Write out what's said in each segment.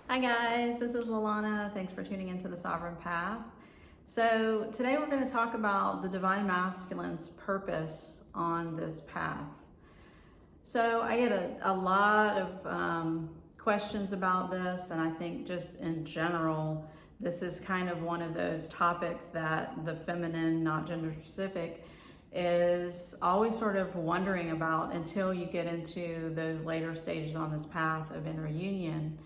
Hi guys, this is Lalana. Thanks for tuning into the Sovereign Path. So today we're going to talk about the Divine Masculine's purpose on this path. So I get a lot of questions about this, and I think just in general, this is kind of one of those topics that the feminine, not gender specific, is always sort of wondering about until you get into those later stages on this path of inner union.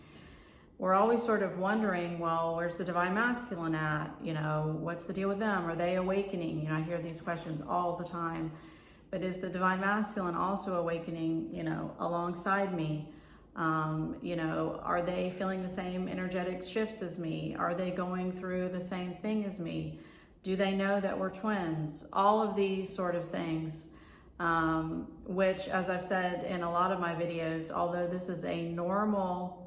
We're always sort of wondering, well, where's the Divine Masculine at? You know, what's the deal with them? Are they awakening? You know, I hear these questions all the time. But is the Divine Masculine also awakening, you know, alongside me? You know, are they feeling the same energetic shifts as me? Are they going through the same thing as me? Do they know that we're twins? All of these sort of things, which, as I've said in a lot of my videos, although this is a normal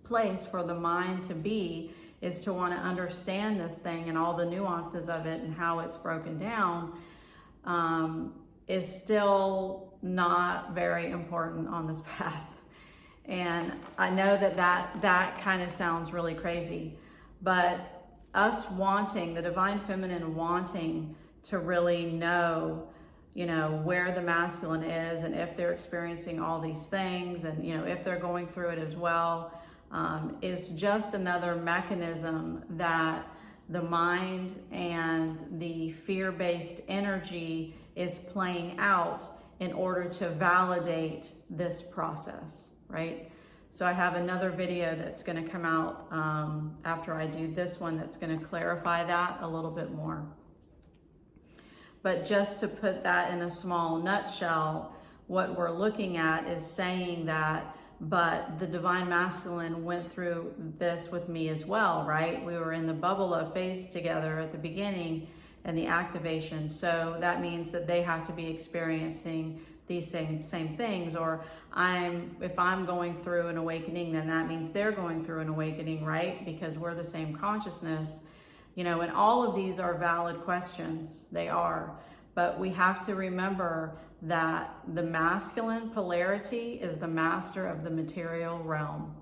place for the mind to be, is to want to understand this thing and all the nuances of it and how it's broken down, is still not very important on this path. And I know that kind of sounds really crazy, but us wanting, the Divine Feminine wanting to really know, you know, where the masculine is and if they're experiencing all these things and, you know, if they're going through it as well, is just another mechanism that the mind and the fear-based energy is playing out in order to validate this process, right? So I have another video that's going to come out after I do this one that's going to clarify that a little bit more. But just to put that in a small nutshell, what we're looking at is saying that, but the Divine Masculine went through this with me as well, right? We were in the bubble of phase together at the beginning and the activation. So that means that they have to be experiencing these same things. Or if I'm going through an awakening, then that means they're going through an awakening, right? Because we're the same consciousness, you know, and all of these are valid questions. They are. But we have to remember that the masculine polarity is the master of the material realm.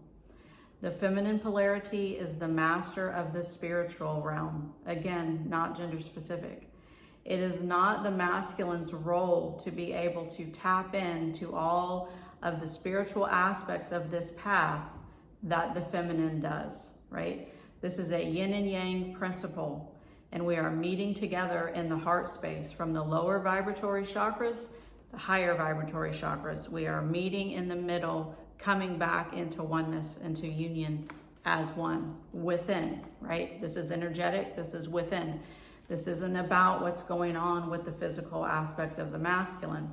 The feminine polarity is the master of the spiritual realm. Again, not gender specific. It is not the masculine's role to be able to tap into all of the spiritual aspects of this path that the feminine does, right? This is a yin and yang principle. And we are meeting together in the heart space from the lower vibratory chakras, the higher vibratory chakras. We are meeting in the middle, coming back into oneness, into union as one within, right? This is energetic, this is within. This isn't about what's going on with the physical aspect of the masculine.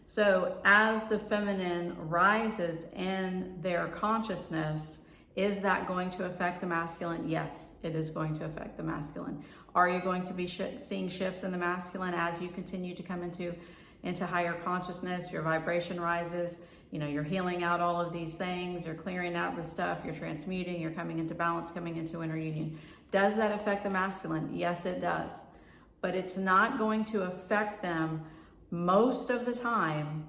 So as the feminine rises in their consciousness, is that going to affect the masculine? Yes, it is going to affect the masculine. Are you going to be seeing shifts in the masculine as you continue to come into higher consciousness? Your vibration rises, you know, you're healing out all of these things, you're clearing out the stuff, you're transmuting, you're coming into balance, coming into inner union. Does that affect the masculine? Yes, it does. But it's not going to affect them most of the time,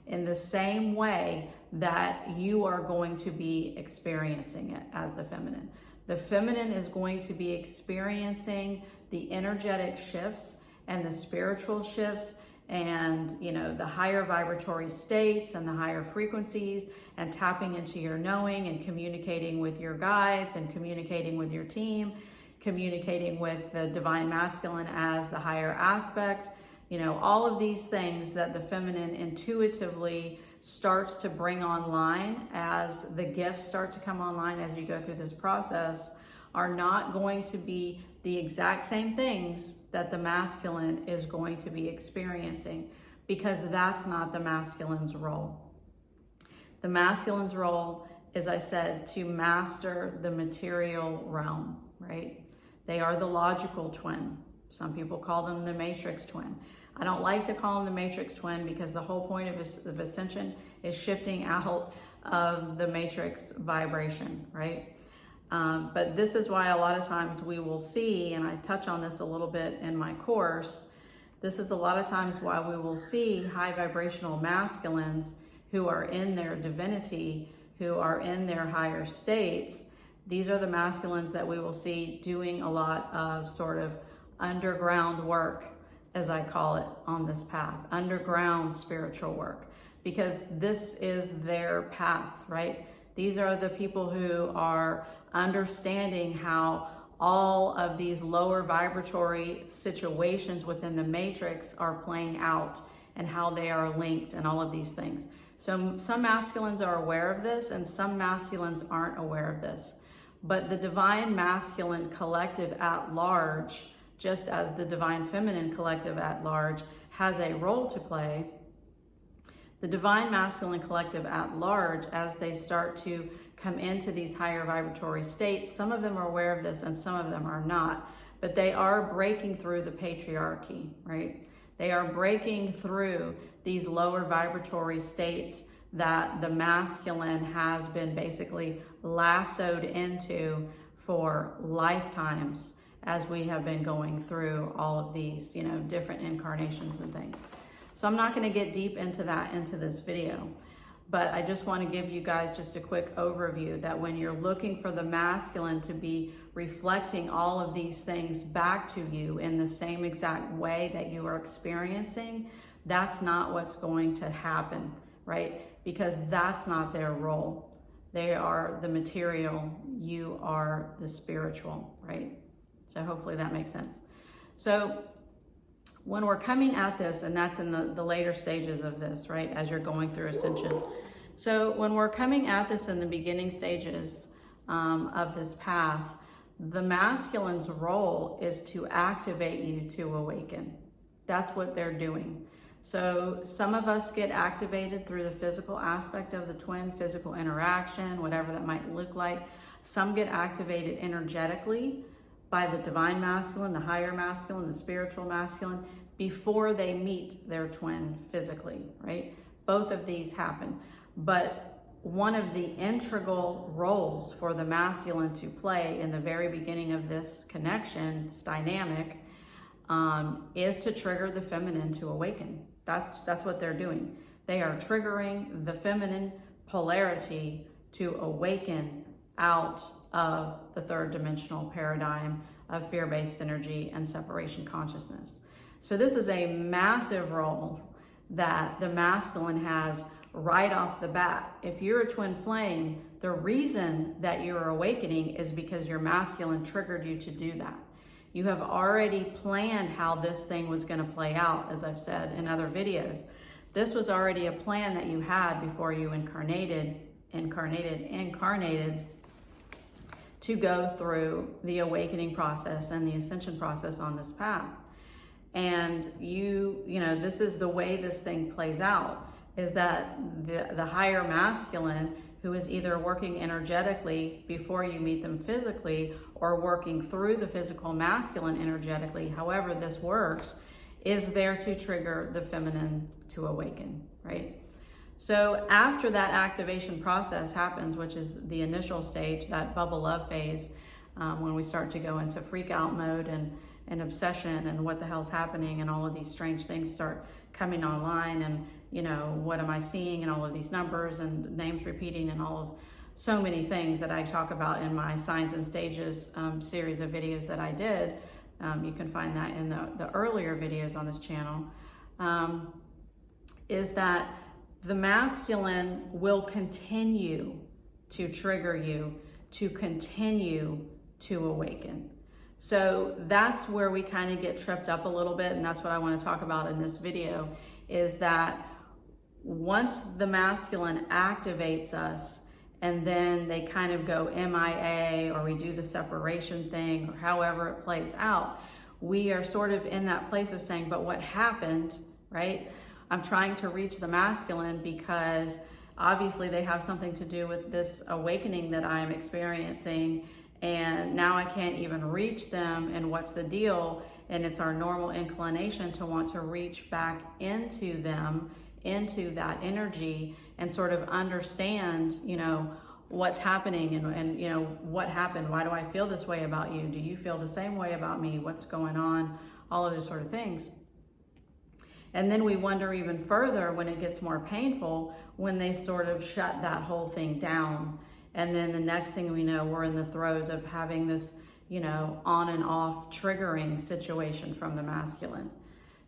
in the same way that you are going to be experiencing it as the feminine. The feminine is going to be experiencing the energetic shifts and the spiritual shifts and, you know, the higher vibratory states and the higher frequencies and tapping into your knowing and communicating with your guides and communicating with your team, communicating with the Divine Masculine as the higher aspect. You know, all of these things that the feminine intuitively starts to bring online as the gifts start to come online as you go through this process are not going to be the exact same things that the masculine is going to be experiencing, because that's not the masculine's role. The masculine's role, as I said, to master the material realm, right? They are the logical twin. Some people call them the matrix twin. I don't like to call them the matrix twin because the whole point of ascension is shifting out of the matrix vibration, right? But this is why a lot of times we will see, and I touch on this a little bit in my course, this is a lot of times why we will see high vibrational masculines who are in their divinity, who are in their higher states, these are the masculines that we will see doing a lot of sort of underground work, as I call it, on this path, underground spiritual work, because this is their path, right? These are the people who are understanding how all of these lower vibratory situations within the matrix are playing out and how they are linked and all of these things. So some masculines are aware of this and some masculines aren't aware of this. But the divine masculine collective at large, just as the divine feminine collective at large has a role to play, the divine masculine collective at large, as they start to come into these higher vibratory states, some of them are aware of this and some of them are not, but they are breaking through the patriarchy, right? They are breaking through these lower vibratory states that the masculine has been basically lassoed into for lifetimes as we have been going through all of these, different incarnations and things. So I'm not going to get deep into that into this video, but I just want to give you guys just a quick overview that when you're looking for the masculine to be reflecting all of these things back to you in the same exact way that you are experiencing, that's not what's going to happen, right? Because that's not their role. They are the material, you are the spiritual, right? So hopefully that makes sense. So when we're coming at this, and that's in the later stages of this, right, as you're going through ascension. So when we're coming at this in the beginning stages of this path, the masculine's role is to activate you to awaken. That's what they're doing. So some of us get activated through the physical aspect of the twin, physical interaction, whatever that might look like. Some get activated energetically by the divine masculine, the higher masculine, the spiritual masculine, before they meet their twin physically, right? Both of these happen. But one of the integral roles for the masculine to play in the very beginning of this connection, this dynamic, is to trigger the feminine to awaken. That's what they're doing. They are triggering the feminine polarity to awaken out of the third dimensional paradigm of fear-based energy and separation consciousness. So this is a massive role that the masculine has right off the bat. If you're a twin flame, the reason that you're awakening is because your masculine triggered you to do that. You have already planned how this thing was going to play out, as I've said in other videos. This was already a plan that you had before you incarnated to go through the awakening process and the ascension process on this path. And this is the way this thing plays out, is that the higher masculine, who is either working energetically before you meet them physically or working through the physical masculine energetically, however this works, is there to trigger the feminine to awaken, right? So after that activation process happens, which is the initial stage, that bubble love phase, when we start to go into freak out mode and obsession and what the hell's happening and all of these strange things start coming online and, what am I seeing and all of these numbers and names repeating and all of so many things that I talk about in my Signs and Stages series of videos that I did. You can find that in the earlier videos on this channel, is that the masculine will continue to trigger you to continue to awaken. So that's where we kind of get tripped up a little bit, and that's what I want to talk about in this video, is that once the masculine activates us and then they kind of go MIA, or we do the separation thing, or however it plays out, we are sort of in that place of saying, but what happened, right? I'm trying to reach the masculine because obviously they have something to do with this awakening that I'm experiencing, and now I can't even reach them, and what's the deal? And it's our normal inclination to want to reach back into them, into that energy, and sort of understand, what's happening and what happened? Why do I feel this way about you? Do you feel the same way about me? What's going on? All of those sort of things. And then we wonder even further when it gets more painful, when they sort of shut that whole thing down. And then the next thing we know, we're in the throes of having this, on and off triggering situation from the masculine.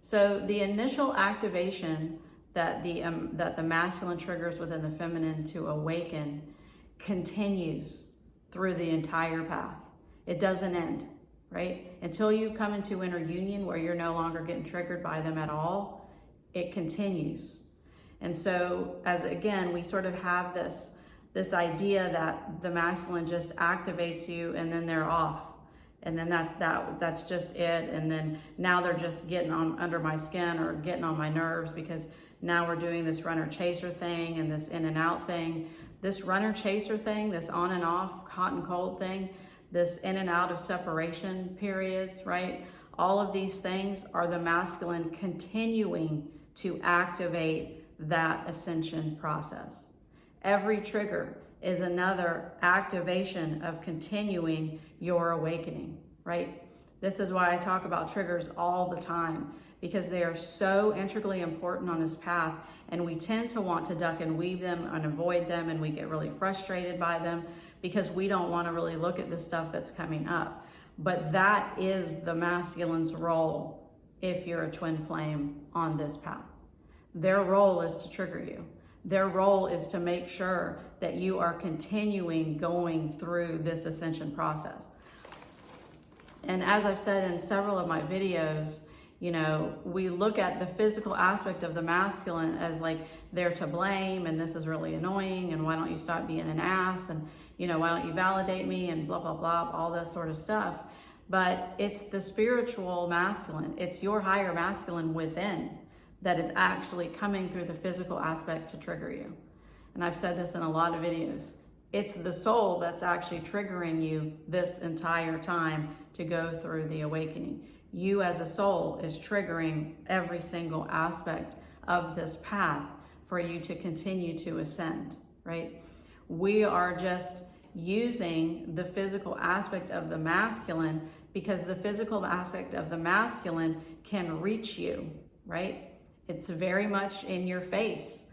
So the initial activation that the masculine triggers within the feminine to awaken continues through the entire path. It doesn't end, right? Until you've come into inner union where you're no longer getting triggered by them at all, it continues. And so, as again, we sort of have this idea that the masculine just activates you and then they're off. And then that's just it. And then now they're just getting on under my skin or getting on my nerves because now we're doing this runner chaser thing and this in and out thing. This runner chaser thing, this on and off, hot and cold thing, this in and out of separation periods, right? All of these things are the masculine continuing to activate that ascension process. Every trigger is another activation of continuing your awakening, right? This is why I talk about triggers all the time, because they are so integrally important on this path, and we tend to want to duck and weave them and avoid them, and we get really frustrated by them because we don't want to really look at the stuff that's coming up. But that is the masculine's role if you're a twin flame on this path. Their role is to trigger you. Their role is to make sure that you are continuing going through this ascension process. And as I've said in several of my videos, we look at the physical aspect of the masculine as like they're to blame and this is really annoying and why don't you stop being an ass and why don't you validate me and blah, blah, blah, all that sort of stuff. But it's the spiritual masculine. It's your higher masculine within that is actually coming through the physical aspect to trigger you. And I've said this in a lot of videos. It's the soul that's actually triggering you this entire time to go through the awakening. You as a soul is triggering every single aspect of this path for you to continue to ascend, right? We are just using the physical aspect of the masculine because the physical aspect of the masculine can reach you, right? It's very much in your face.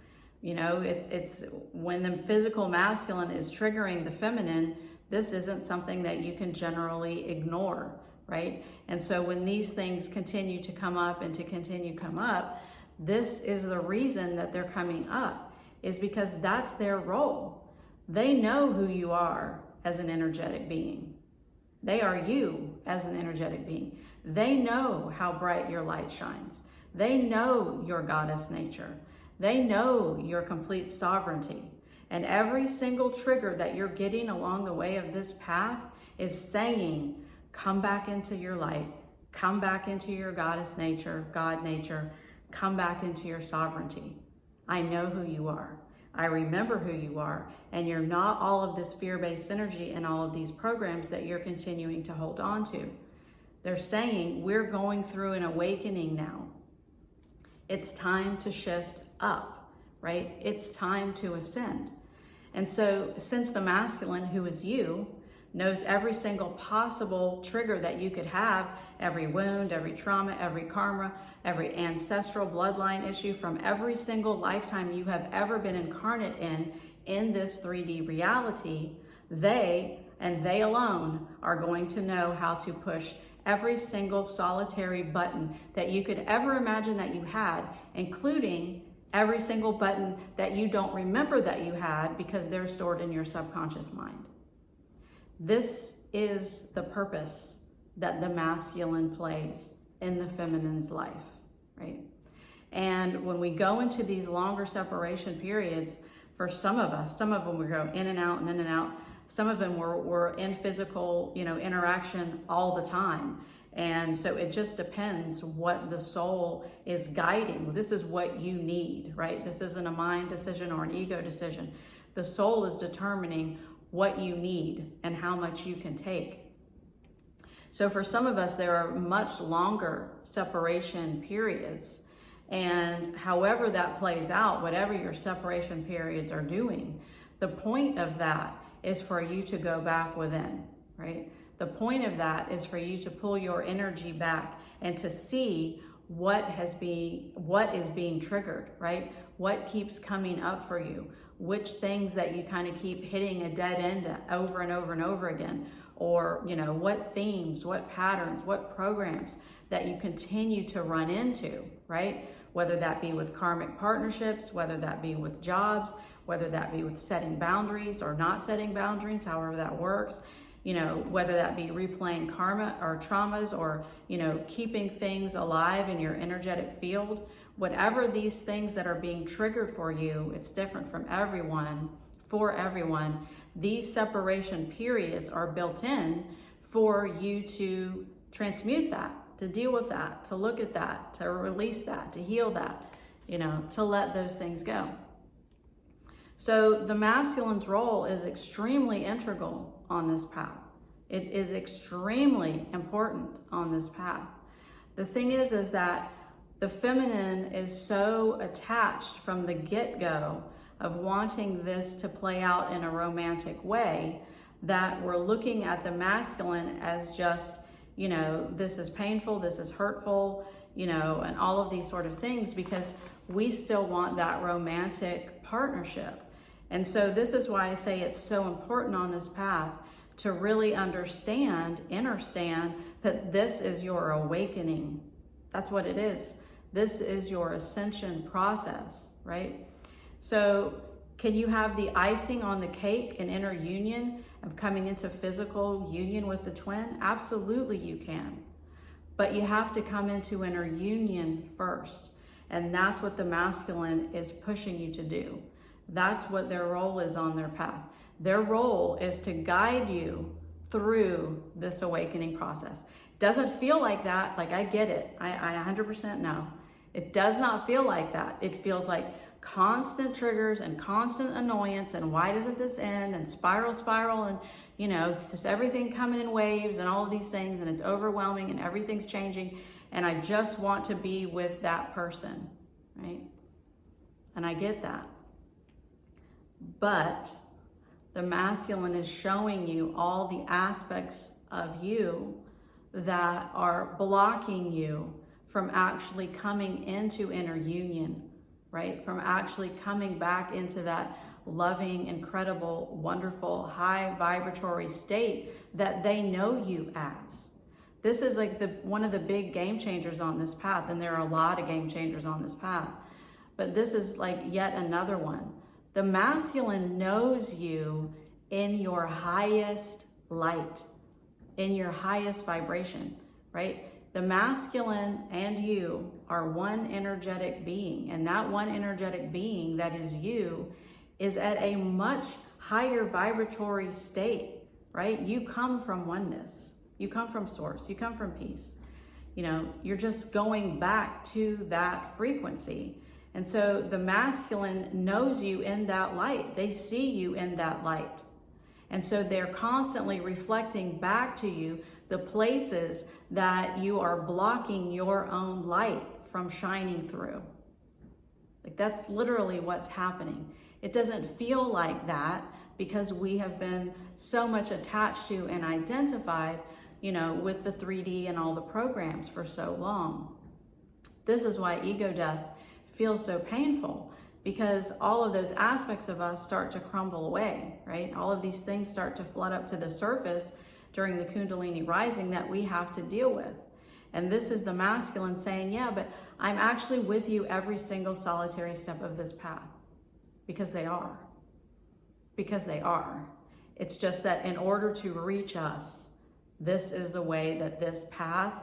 It's when the physical masculine is triggering the feminine, this isn't something that you can generally ignore, right? And so when these things continue to come up and to continue to come up, this is the reason that they're coming up, is because that's their role. They know who you are as an energetic being. They are you as an energetic being. They know how bright your light shines. They know your goddess nature. They know your complete sovereignty. And every single trigger that you're getting along the way of this path is saying, come back into your light, come back into your goddess nature, God nature, come back into your sovereignty. I know who you are. I remember who you are. And you're not all of this fear-based energy and all of these programs that you're continuing to hold on to. They're saying, we're going through an awakening now. It's time to shift up, right? It's time to ascend. And so since the masculine, who is you, knows every single possible trigger that you could have, every wound, every trauma, every karma, every ancestral bloodline issue from every single lifetime you have ever been incarnate in this 3D reality, they and they alone are going to know how to push every single solitary button that you could ever imagine that you had, including every single button that you don't remember that you had because they're stored in your subconscious mind. This is the purpose that the masculine plays in the feminine's life, right? And when we go into these longer separation periods, for some of us, some of them we go in and out and in and out. Some of them were in physical, interaction all the time. And so it just depends what the soul is guiding. This is what you need, right? This isn't a mind decision or an ego decision. The soul is determining what you need and how much you can take. So for some of us, there are much longer separation periods. And however that plays out, whatever your separation periods are doing, the point of that is for you to go back within, right? The point of that is for you to pull your energy back and to see what is being triggered, right? What keeps coming up for you? Which things that you kind of keep hitting a dead end over and over and over again? Or, what themes, what patterns, what programs that you continue to run into, right? Whether that be with karmic partnerships, whether that be with jobs, whether that be with setting boundaries or not setting boundaries, however that works, whether that be replaying karma or traumas or, keeping things alive in your energetic field, whatever these things that are being triggered for you, it's different from everyone, for everyone. These separation periods are built in for you to transmute that, to deal with that, to look at that, to release that, to heal that, to let those things go. So the masculine's role is extremely integral on this path. It is extremely important on this path. The thing is that the feminine is so attached from the get-go of wanting this to play out in a romantic way that we're looking at the masculine as just, this is painful, this is hurtful, and all of these sort of things, because we still want that romantic partnership. And so this is why I say it's so important on this path to really understand that this is your awakening. That's what it is. This is your ascension process, right? So can you have the icing on the cake, an inner union of coming into physical union with the twin? Absolutely you can. But you have to come into inner union first. And that's what the masculine is pushing you to do. That's what their role is on their path. Their role is to guide you through this awakening process. Doesn't feel like that. Like, I get it. I 100% know. It does not feel like that. It feels like constant triggers and constant annoyance, and why doesn't this end, and spiral, and just everything coming in waves and all of these things, and it's overwhelming and everything's changing, and I just want to be with that person, right? And I get that. But the masculine is showing you all the aspects of you that are blocking you from actually coming into inner union, right? From actually coming back into that loving, incredible, wonderful, high vibratory state that they know you as. This is like one of the big game changers on this path, and there are a lot of game changers on this path, but this is like yet another one. The masculine knows you in your highest light, in your highest vibration, right? The masculine and you are one energetic being, and that one energetic being that is you is at a much higher vibratory state, right? You come from oneness, you come from source, you come from peace. You're just going back to that frequency. And so the masculine knows you in that light. They see you in that light. And so they're constantly reflecting back to you the places that you are blocking your own light from shining through. Like, that's literally what's happening. It doesn't feel like that because we have been so much attached to and identified, with the 3D and all the programs for so long. This is why ego death feels so painful, because all of those aspects of us start to crumble away, right? All of these things start to flood up to the surface during the Kundalini rising that we have to deal with. And this is the masculine saying, yeah, but I'm actually with you every single solitary step of this path. Because they are. Because they are. It's just that in order to reach us, this is the way that this path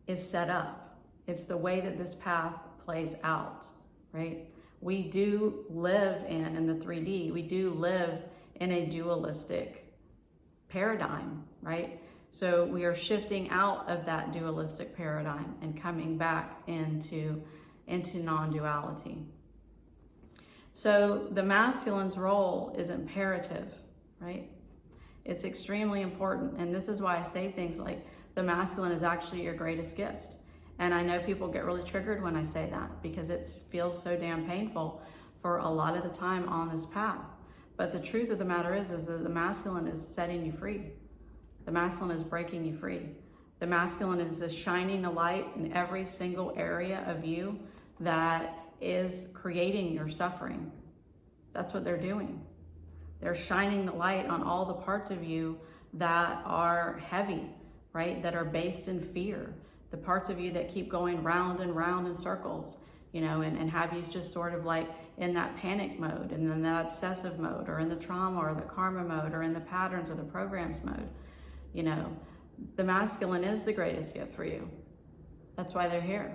is set up. It's the way that this path plays out, right? We do live in the 3D, we do live in a dualistic paradigm, right? So we are shifting out of that dualistic paradigm and coming back into non-duality. So the masculine's role is imperative, right? It's extremely important. And this is why I say things like the masculine is actually your greatest gift. And I know people get really triggered when I say that because it feels so damn painful for a lot of the time on this path. But the truth of the matter is that the masculine is setting you free. The masculine is breaking you free. The masculine is just shining a light in every single area of you that is creating your suffering. That's what they're doing. They're shining the light on all the parts of you that are heavy, right? That are based in fear. The parts of you that keep going round and round in circles, you know, and have you just sort of like in that panic mode, and then that obsessive mode, or in the trauma or the karma mode, or in the patterns or the programs mode. You know, the masculine is the greatest gift for you. That's why they're here,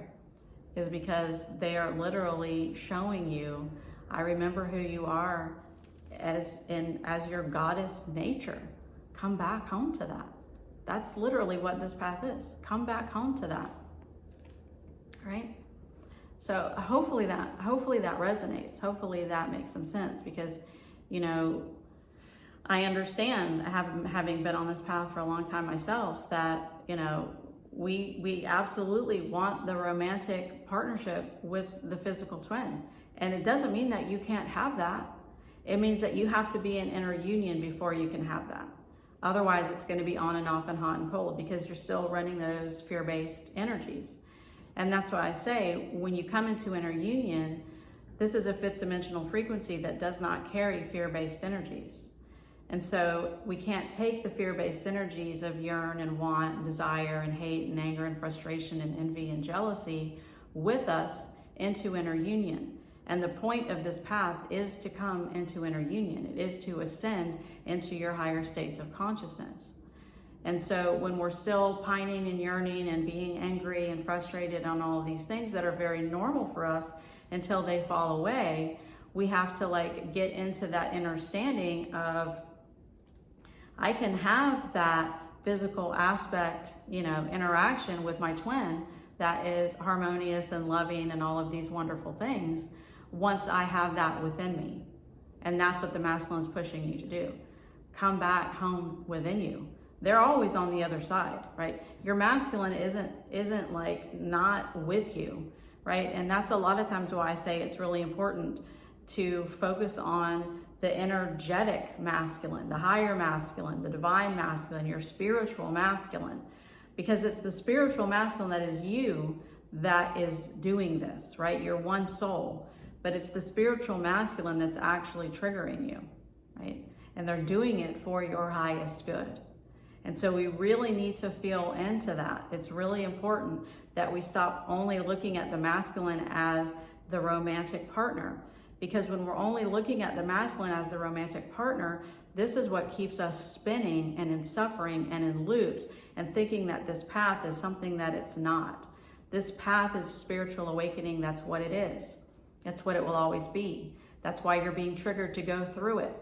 is because they are literally showing you, I remember who you are as your goddess nature. Come back home to that. That's literally what this path is. Come back home to that. Right? So hopefully that resonates. Hopefully that makes some sense, because, you know, I understand, having been on this path for a long time myself, that, you know, we absolutely want the romantic partnership with the physical twin. And it doesn't mean that you can't have that. It means that you have to be in inner union before you can have that. Otherwise, it's going to be on and off and hot and cold, because you're still running those fear-based energies. And that's why I say, when you come into inner union, this is a fifth dimensional frequency that does not carry fear-based energies. And so we can't take the fear-based energies of yearn and want and desire and hate and anger and frustration and envy and jealousy with us into inner union. And the point of this path is to come into inner union. It is to ascend into your higher states of consciousness. And so when we're still pining and yearning and being angry and frustrated on all of these things that are very normal for us until they fall away, we have to like get into that understanding of, I can have that physical aspect, you know, interaction with my twin that is harmonious and loving and all of these wonderful things once I have that within me. And that's what the masculine is pushing you to do. Come back home within you. They're always on the other side, right? Your masculine isn't like not with you, right? And that's a lot of times why I say it's really important to focus on the energetic masculine, the higher masculine, the divine masculine, your spiritual masculine, because it's the spiritual masculine that is you that is doing this, right? You're one soul, but it's the spiritual masculine that's actually triggering you, right? And they're doing it for your highest good. And so we really need to feel into that. It's really important that we stop only looking at the masculine as the romantic partner. Because when we're only looking at the masculine as the romantic partner, this is what keeps us spinning and in suffering and in loops and thinking that this path is something that it's not. This path is spiritual awakening. That's what it is. That's what it will always be. That's why you're being triggered to go through it.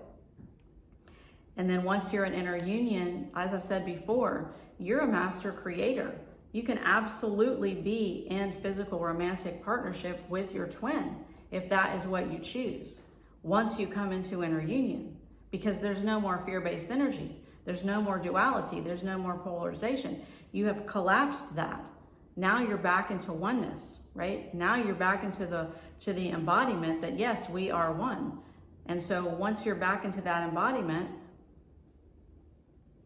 And then once you're in inner union, as I've said before, you're a master creator. You can absolutely be in physical romantic partnership with your twin if that is what you choose once you come into inner union, because there's no more fear-based energy. There's no more duality. There's no more polarization. You have collapsed that. Now you're back into oneness, right? Now you're back into the embodiment that, yes, we are one. And so once you're back into that embodiment,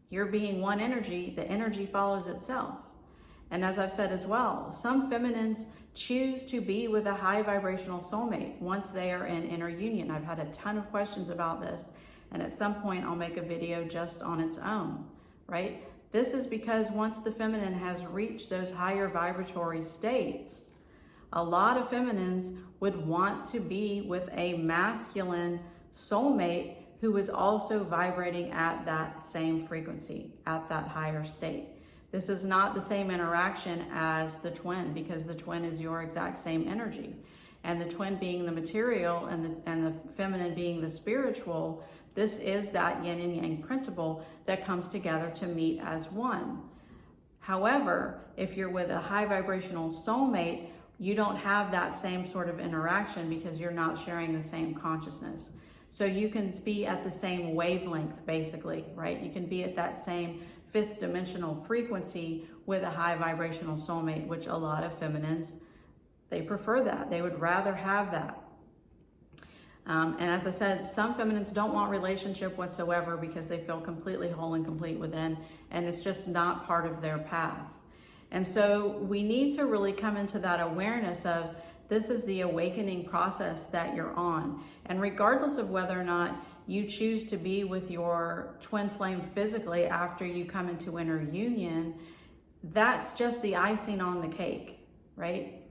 you're being one energy, the energy follows itself. And as I've said as well, some feminines choose to be with a high vibrational soulmate once they are in inner union. I've had a ton of questions about this, and at some point I'll make a video just on its own, right? This is because once the feminine has reached those higher vibratory states, a lot of feminines would want to be with a masculine soulmate who is also vibrating at that same frequency, at that higher state. This is not the same interaction as the twin, because the twin is your exact same energy. And the twin being the material and the feminine being the spiritual, this is that yin and yang principle that comes together to meet as one. However, if you're with a high vibrational soulmate, you don't have that same sort of interaction because you're not sharing the same consciousness. So you can be at the same wavelength, basically, right? You can be at that same fifth dimensional frequency with a high vibrational soulmate, which a lot of feminines, they prefer that. They would rather have that. And as I said, some feminines don't want relationship whatsoever because they feel completely whole and complete within, and it's just not part of their path. And so we need to really come into that awareness of this is the awakening process that you're on. And regardless of whether or not you choose to be with your twin flame physically after you come into inner union, that's just the icing on the cake, right?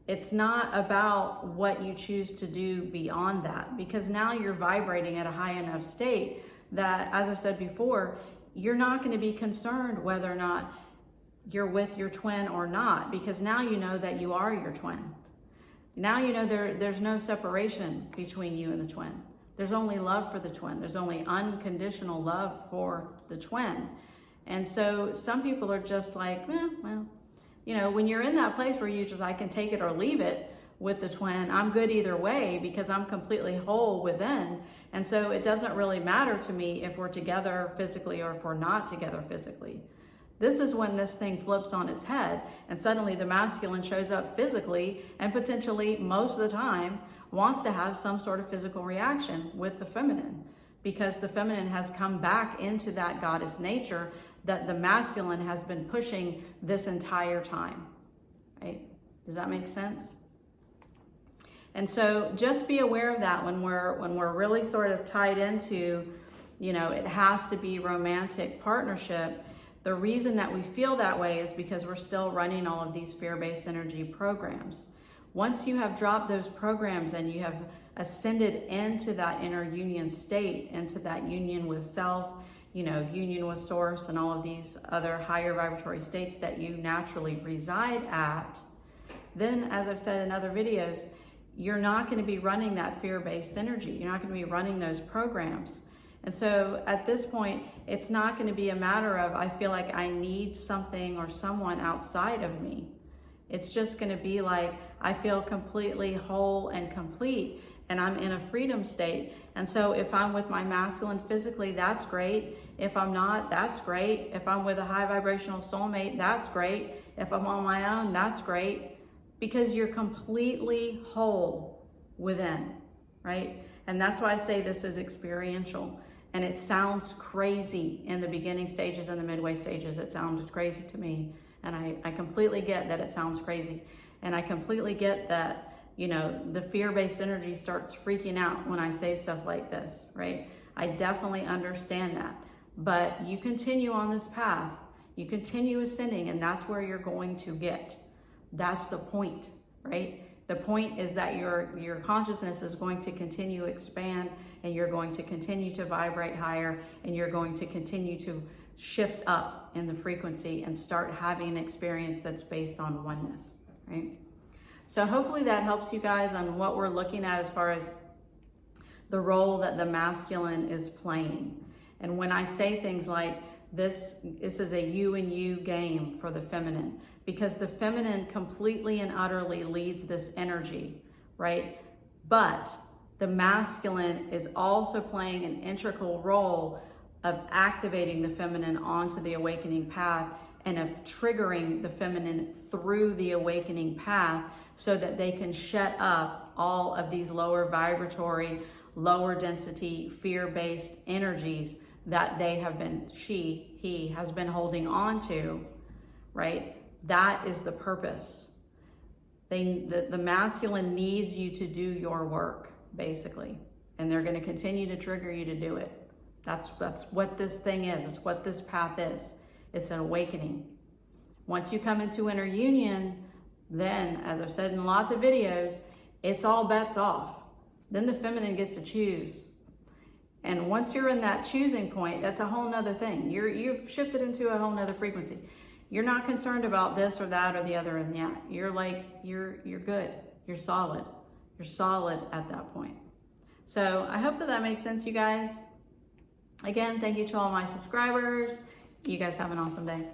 It's not about what you choose to do beyond that, because now you're vibrating at a high enough state that, as I've said before, you're not going to be concerned whether or not you're with your twin or not, because now you know that you are your twin. Now you know there's no separation between you and the twin. There's only love for the twin. There's only unconditional love for the twin. And so some people are just like, well, you know, when you're in that place where you just, I can take it or leave it with the twin, I'm good either way because I'm completely whole within. And so it doesn't really matter to me if we're together physically or if we're not together physically. This is when this thing flips on its head and suddenly the masculine shows up physically and potentially most of the time wants to have some sort of physical reaction with the feminine, because the feminine has come back into that goddess nature that the masculine has been pushing this entire time, right? Does that make sense? And so just be aware of that when we're really sort of tied into, you know, it has to be romantic partnership. The reason that we feel that way is because we're still running all of these fear-based energy programs. Once you have dropped those programs and you have ascended into that inner union state, into that union with self, you know, union with source and all of these other higher vibratory states that you naturally reside at, then, as I've said in other videos, you're not going to be running that fear-based energy. You're not going to be running those programs. And so at this point, it's not going to be a matter of, I feel like I need something or someone outside of me. It's just going to be like, I feel completely whole and complete, and I'm in a freedom state. And so if I'm with my masculine physically, that's great. If I'm not, that's great. If I'm with a high vibrational soulmate, that's great. If I'm on my own, that's great. Because you're completely whole within, right? And that's why I say this is experiential. And it sounds crazy in the beginning stages and the midway stages. It sounded crazy to me. And I completely get that it sounds crazy. And I completely get that, you know, the fear-based energy starts freaking out when I say stuff like this, right? I definitely understand that. But you continue on this path. You continue ascending, and that's where you're going to get. That's the point, right? The point is that your consciousness is going to continue to expand, and you're going to continue to vibrate higher, and you're going to continue to shift up in the frequency and start having an experience that's based on oneness, right? So hopefully that helps you guys on what we're looking at as far as the role that the masculine is playing. And when I say things like this is a you and you game for the feminine, because the feminine completely and utterly leads this energy, right? But the masculine is also playing an integral role of activating the feminine onto the awakening path and of triggering the feminine through the awakening path so that they can shut up all of these lower vibratory, lower density, fear-based energies that they have been, he has been holding on to, right? That is the purpose. The masculine needs you to do your work, basically. And they're going to continue to trigger you to do it. That's what this thing is. It's what this path is. It's an awakening. Once you come into inner union, then, as I've said in lots of videos, it's all bets off. Then the feminine gets to choose. And once you're in that choosing point, that's a whole nother thing. You've shifted into a whole nother frequency. You're not concerned about this or that or the other and that. You're like, you're good. You're solid. You're solid at that point. So I hope that makes sense, you guys. Again, thank you to all my subscribers. You guys have an awesome day.